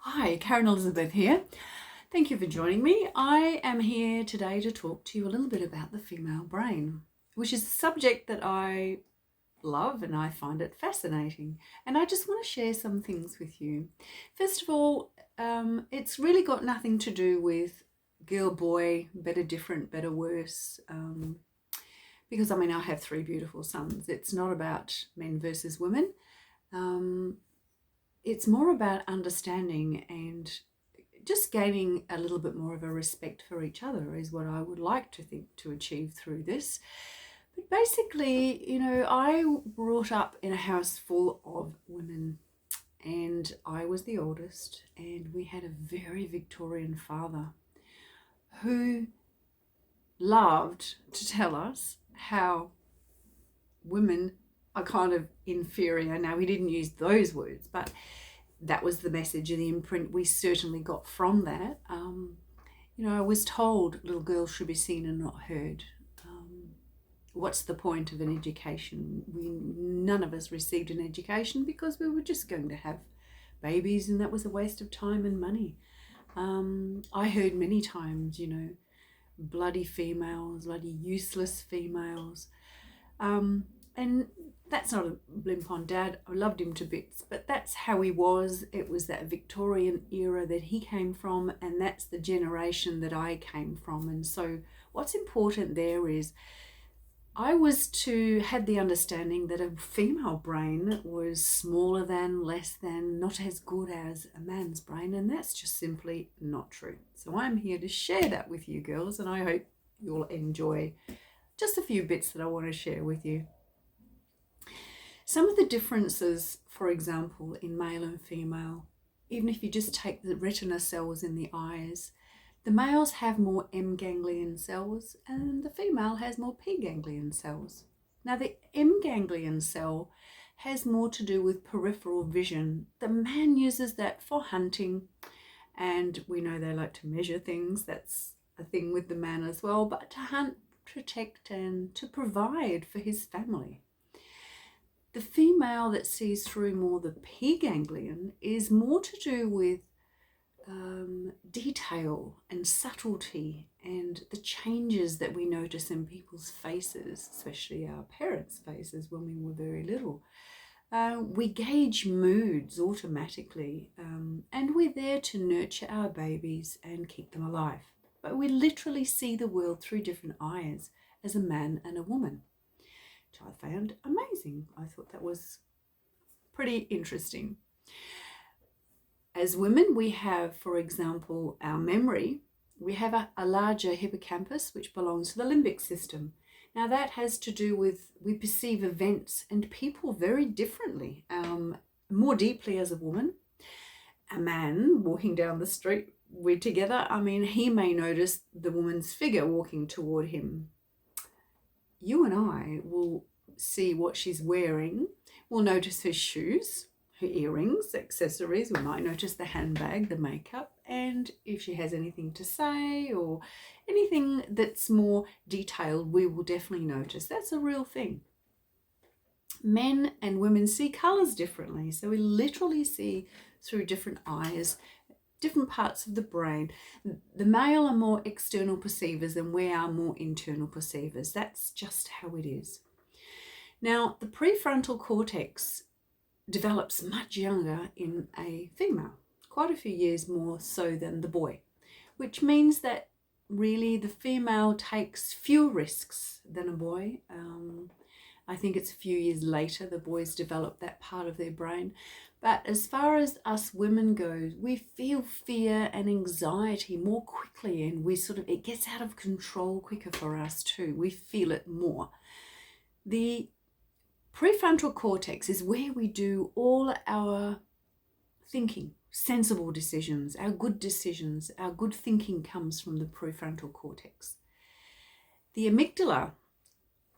Hi, Karen Elizabeth here. Thank you for joining me. I am here today to talk to you a little bit about the female brain, which is a subject that I love and I find it fascinating. And I just want to share some things with you. First of all, it's really got nothing to do with girl, boy, better, different, better, worse. Because I have three beautiful sons. It's not about men versus women. It's more about understanding and just gaining a little bit more of a respect for each other is what I would like to think to achieve through this. But basically, I brought up in a house full of women and I was the oldest, and we had a very Victorian father who loved to tell us how women are kind of inferior. Now, he didn't use those words, but that was the message and the imprint we certainly got from that. I was told little girls should be seen and not heard. What's the point of an education? None of us received an education because we were just going to have babies, and that was a waste of time and money. I heard many times, bloody females, bloody useless females. And that's not a blimp on Dad. I loved him to bits, but that's how he was. It was that Victorian era that he came from, and that's the generation that I came from. And so what's important there is I was to had the understanding that a female brain was smaller than, less than, not as good as a man's brain, and that's just simply not true. So I'm here to share that with you girls, and I hope you'll enjoy just a few bits that I want to share with you. Some of the differences, for example, in male and female, even if you just take the retina cells in the eyes, the males have more M ganglion cells and the female has more P ganglion cells. Now, the M ganglion cell has more to do with peripheral vision. The man uses that for hunting, and we know they like to measure things. That's a thing with the man as well, but to hunt, protect, and to provide for his family. The female that sees through more the P ganglion is more to do with detail and subtlety and the changes that we notice in people's faces, especially our parents' faces when we were very little. We gauge moods automatically, and we're there to nurture our babies and keep them alive. But we literally see the world through different eyes as a man and a woman, which I found amazing. I thought that was pretty interesting. As women, we have, for example, our memory. We have a larger hippocampus, which belongs to the limbic system. Now, that has to do with we perceive events and people very differently, more deeply as a woman. A man walking down the street, we're together, he may notice the woman's figure walking toward him. You and I will see what she's wearing. We'll notice her shoes, her earrings, accessories. We might notice the handbag, the makeup, and if she has anything to say or anything that's more detailed, we will definitely notice. That's a real thing. Men and women see colors differently, so we literally see through different eyes, different parts of the brain. The male are more external perceivers and we are more internal perceivers. That's just how it is. Now, the prefrontal cortex develops much younger in a female, quite a few years more so than the boy, which means that really the female takes fewer risks than a boy. I think it's a few years later the boys develop that part of their brain. But as far as us women go, we feel fear and anxiety more quickly, and it gets out of control quicker for us too. We feel it more. The prefrontal cortex is where we do all our thinking, sensible decisions, our good thinking comes from the prefrontal cortex. The amygdala,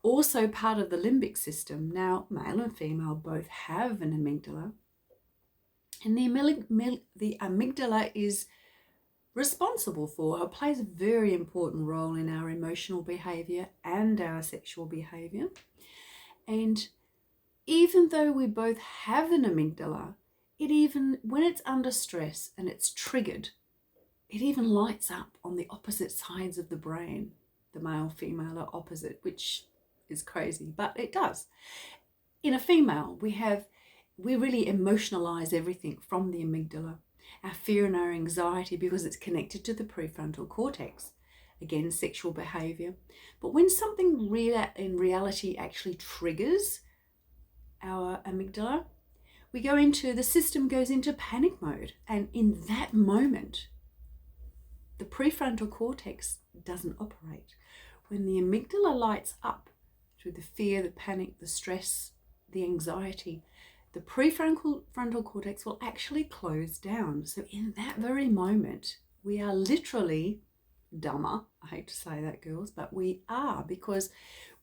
also part of the limbic system. Now, male and female both have an amygdala, and the amygdala is responsible for, or plays a very important role in our emotional behavior and our sexual behavior. And even though we both have an amygdala, it even, when it's under stress and it's triggered, it even lights up on the opposite sides of the brain. The male, female are opposite, which is crazy, but it does. In a female, we really emotionalize everything from the amygdala, our fear and our anxiety, because it's connected to the prefrontal cortex. Again, sexual behavior. But when something in reality actually triggers our amygdala, the system goes into panic mode. And in that moment, the prefrontal cortex doesn't operate. When the amygdala lights up through the fear, the panic, the stress, the anxiety, the prefrontal cortex will actually close down. So in that very moment, we are literally dumber. I hate to say that, girls, but we are, because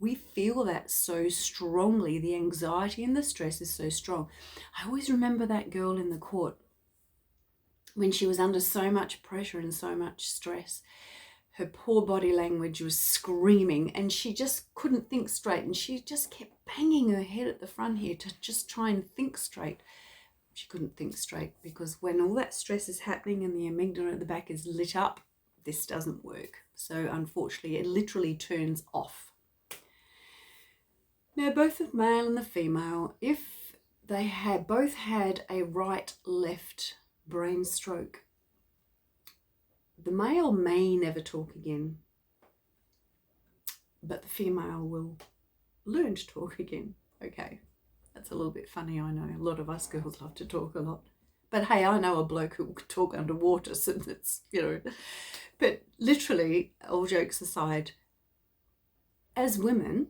we feel that so strongly. The anxiety and the stress is so strong. I always remember that girl in the court when she was under so much pressure and so much stress. Her poor body language was screaming and she just couldn't think straight, and she just kept banging her head at the front here to just try and think straight. She couldn't think straight because when all that stress is happening and the amygdala at the back is lit up, this doesn't work. So unfortunately, it literally turns off. Now, both the male and the female, if they had both had a right-left brain stroke, the male may never talk again, but the female will learn to talk again. Okay, that's a little bit funny, I know. A lot of us girls love to talk a lot. But hey, I know a bloke who can talk underwater, so that's, But literally, all jokes aside, as women,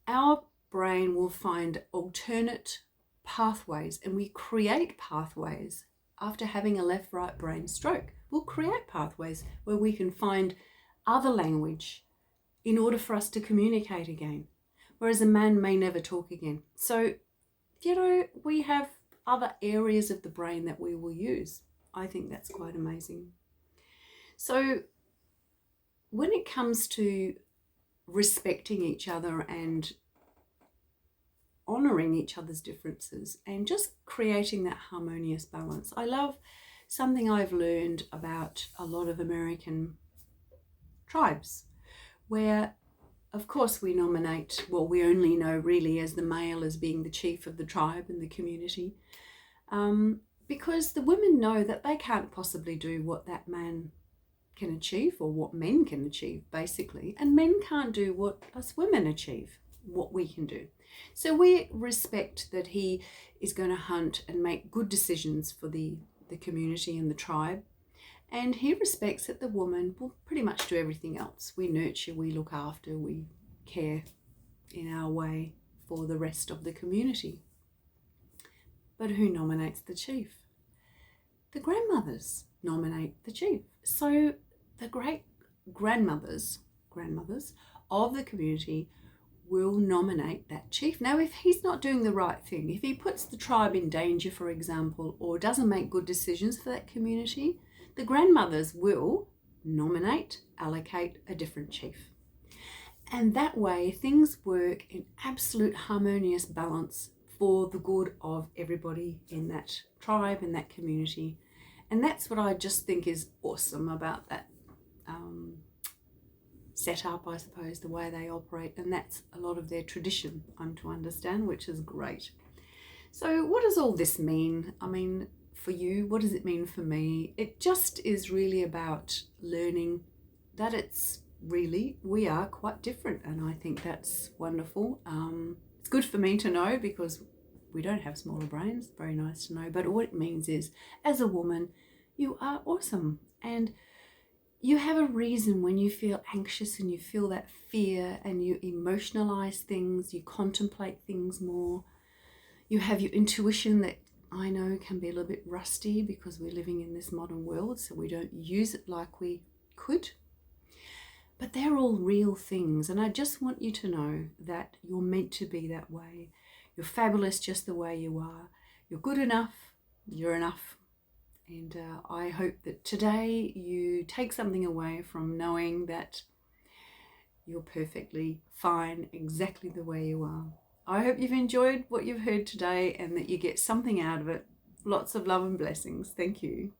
our brain will find alternate pathways, and we create pathways after having a left-right brain stroke. We'll create pathways where we can find other language in order for us to communicate again, whereas a man may never talk again. So, we have other areas of the brain that we will use. I think that's quite amazing. So when it comes to respecting each other and honouring each other's differences and just creating that harmonious balance, I love something I've learned about a lot of American tribes, where of course we nominate, we only know really as the male as being the chief of the tribe and the community, because the women know that they can't possibly do what that man can achieve, or what men can achieve basically, and men can't do what us women achieve, what we can do. So we respect that he is going to hunt and make good decisions for the community and the tribe, and he respects that the woman will pretty much do everything else. We nurture, we look after, we care in our way for the rest of the community. But who nominates the chief? The grandmothers nominate the chief. So the great grandmothers of the community will nominate that chief. Now, if he's not doing the right thing, if he puts the tribe in danger, for example, or doesn't make good decisions for that community, the grandmothers will nominate, allocate a different chief. And that way things work in absolute harmonious balance for the good of everybody in that tribe, in that community. And that's what I just think is awesome about that setup, I suppose, the way they operate. And that's a lot of their tradition, I'm to understand, which is great. So what does all this mean? I mean, for you, what does it mean for me? It just is really about learning that we are quite different, and I think that's wonderful. It's good for me to know because we don't have smaller brains. Very nice to know. But what it means is, as a woman, you are awesome, and you have a reason when you feel anxious and you feel that fear and you emotionalize things, you contemplate things more. You have your intuition that I know can be a little bit rusty because we're living in this modern world, so we don't use it like we could. But they're all real things, and I just want you to know that you're meant to be that way. You're fabulous just the way you are. You're good enough. You're enough. And I hope that today you take something away from knowing that you're perfectly fine exactly the way you are. I hope you've enjoyed what you've heard today and that you get something out of it. Lots of love and blessings. Thank you.